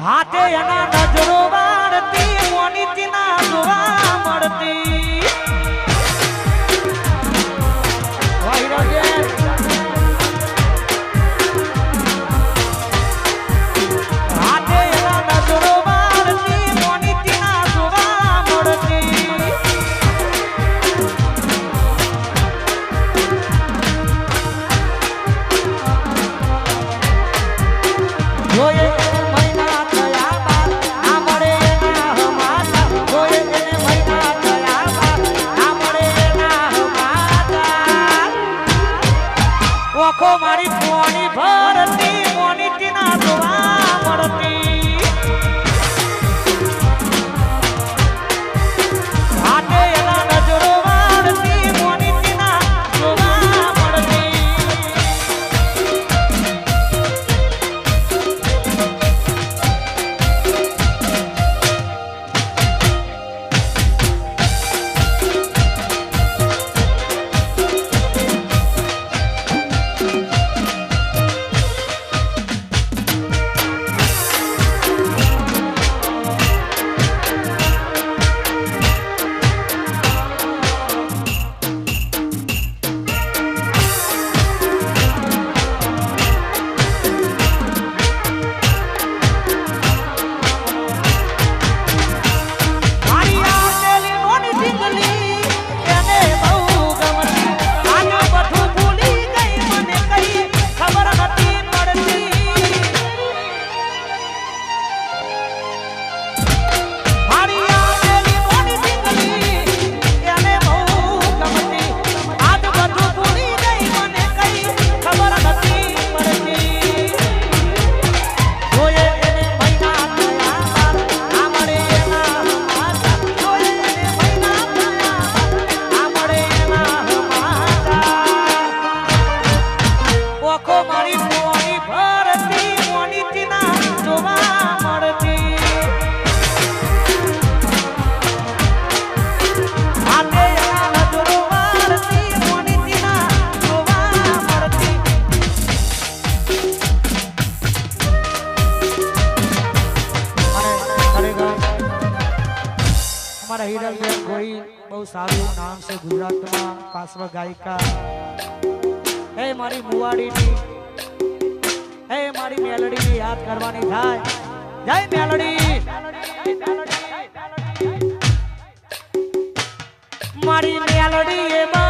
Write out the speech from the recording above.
હાથે એના નજરો વાળતી મોનીતી ના જોવા મળતી હાથે એના નજરો વાળતી મોનીતી ના જોવા મળતી જોયે ઓખો મારી પોણી ભરતી મોનીતી ના જોવા મળતી હાથે એના નજરો વાળતી મોનીતી ના જોવા મળતી હિરલબેન ગોહિલ બહુ સારું નામ છે ગુજરાતમાં પાર્શ્વ ગાયિકા હે મારી મુવાડીની હે મારી મેલડીની યાદ કરવાની થાય જય મેલડી મારી મેલડી